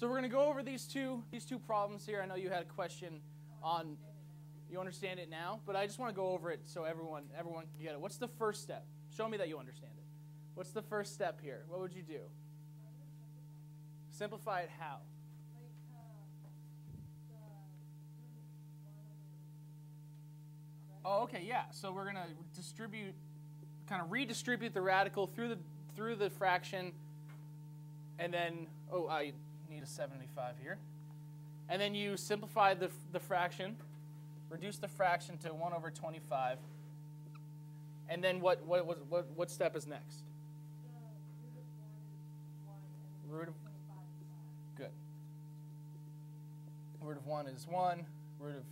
So we're going to go over these two problems here. I know you had a question on, you understand it now, but I just want to go over it so everyone can get it. What's the first step? Show me that you understand it. What's the first step here? What would you do? Simplify it how? Oh, okay, yeah. So we're going to redistribute the radical through the fraction, and then, oh, I need a 75 here. And then you simplify the fraction, reduce the fraction to 1 over 25. And then what step is next? Root of, good. Root of 1 is 1. Root of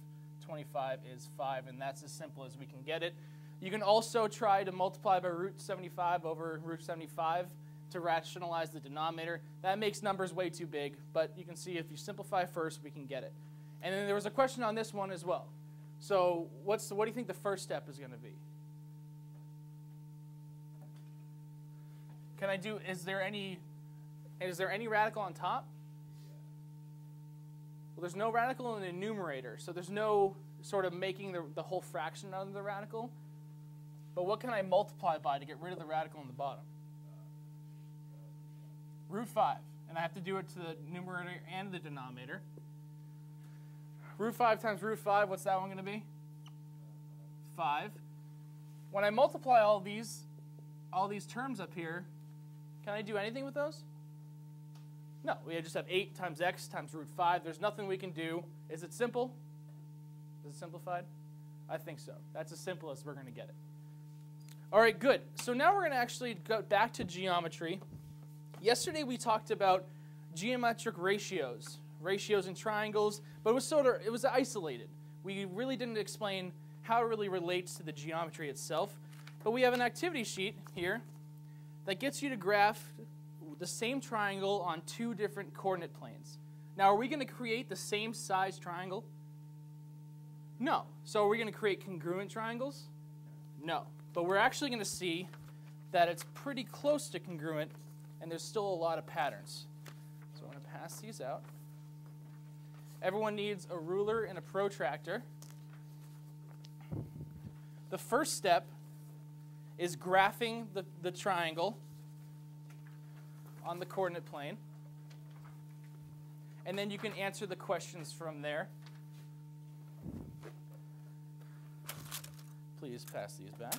25 is 5, and that's as simple as we can get it. You can also try to multiply by root 75 over root 75 to rationalize the denominator. That makes numbers way too big, but you can see if you simplify first, we can get it. And then there was a question on this one as well. So what do you think the first step is going to be? Is there any radical on top? Well, there's no radical in the numerator, so there's no sort of making the whole fraction out of the radical. But what can I multiply by to get rid of the radical in the bottom? Root 5. And I have to do it to the numerator and the denominator. Root 5 times root 5, what's that one going to be? 5. When I multiply all these terms up here, can I do anything with those? No, we just have 8 times x times root 5. There's nothing we can do. Is it simple? Is it simplified? I think so. That's as simple as we're going to get it. All right, good. So now we're going to actually go back to geometry. Yesterday we talked about geometric ratios in triangles, but it was isolated. We really didn't explain how it really relates to the geometry itself. But we have an activity sheet here that gets you to graph the same triangle on 2 different coordinate planes. Now, are we going to create the same size triangle? No. So are we going to create congruent triangles? No. But we're actually going to see that it's pretty close to congruent, and there's still a lot of patterns. So I'm going to pass these out. Everyone needs a ruler and a protractor. The first step is graphing the triangle on the coordinate plane. And then you can answer the questions from there. Please pass these back.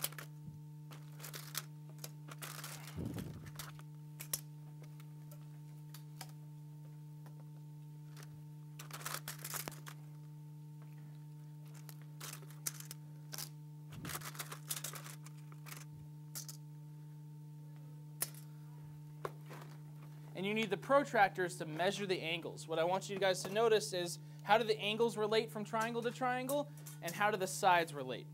And you need the protractors to measure the angles. What I want you guys to notice is how do the angles relate from triangle to triangle, and how do the sides relate?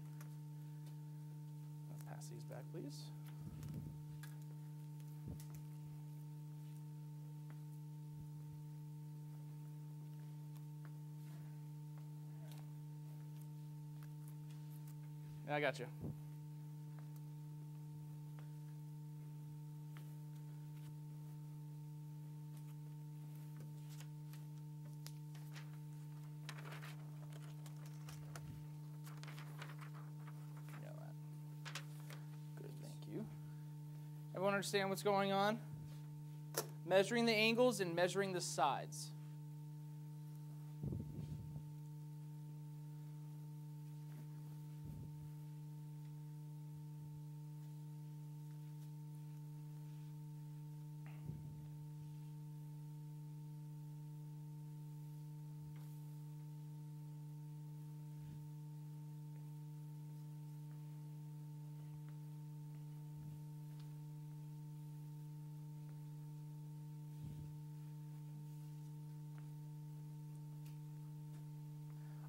Pass these back, please. I got you. Everyone understand what's going on? Measuring the angles and measuring the sides.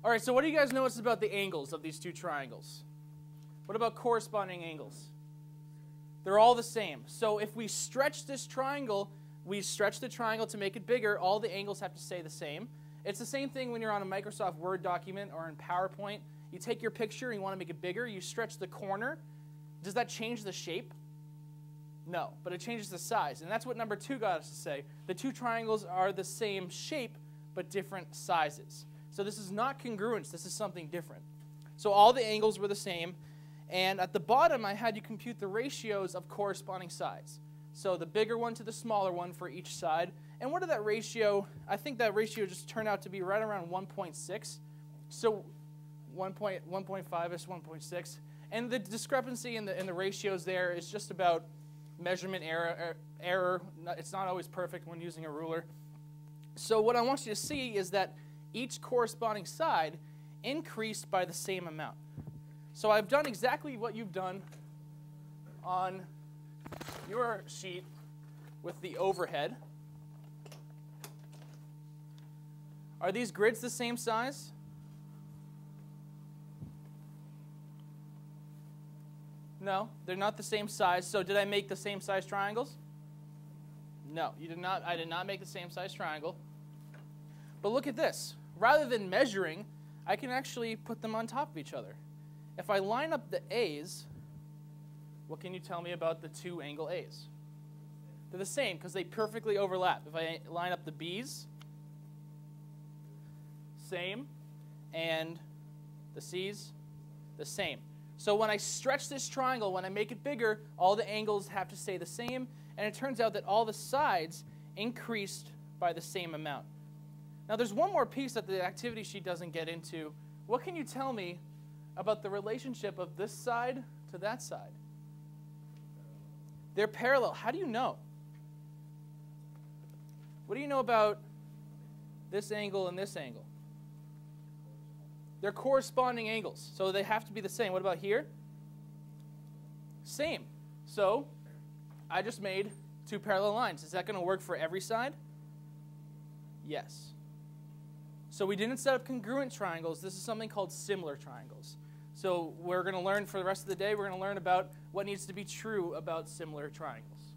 All right, so what do you guys notice about the angles of these 2 triangles? What about corresponding angles? They're all the same. So if we stretch this triangle, we stretch the triangle to make it bigger, all the angles have to stay the same. It's the same thing when you're on a Microsoft Word document or in PowerPoint. You take your picture and you want to make it bigger, you stretch the corner. Does that change the shape? No, but it changes the size. And that's what number 2 got us to say. The two triangles are the same shape, but different sizes. So this is not congruence. This is something different. So all the angles were the same. And at the bottom, I had you compute the ratios of corresponding sides. So the bigger one to the smaller one for each side. And what did that ratio, I think that ratio just turned out to be right around 1.6. So 1.5-ish, 1.6. And the discrepancy in the ratios there is just about measurement error. It's not always perfect when using a ruler. So what I want you to see is that each corresponding side increased by the same amount. So I've done exactly what you've done on your sheet with the overhead. Are these grids the same size? No, they're not the same size. So did I make the same size triangles? No, you did not. I did not make the same size triangle. But look at this. Rather than measuring, I can actually put them on top of each other. If I line up the A's, what can you tell me about the two angle A's? They're the same because they perfectly overlap. If I line up the B's, same, and the C's, the same. So when I stretch this triangle, when I make it bigger, all the angles have to stay the same, and it turns out that all the sides increased by the same amount. Now there's one more piece that the activity sheet doesn't get into. What can you tell me about the relationship of this side to that side? They're parallel. How do you know? What do you know about this angle and this angle? They're corresponding angles, so they have to be the same. What about here? Same. So I just made two parallel lines. Is that going to work for every side? Yes. So we didn't set up congruent triangles. This is something called similar triangles. So we're going to learn for the rest of the day, we're going to learn about what needs to be true about similar triangles.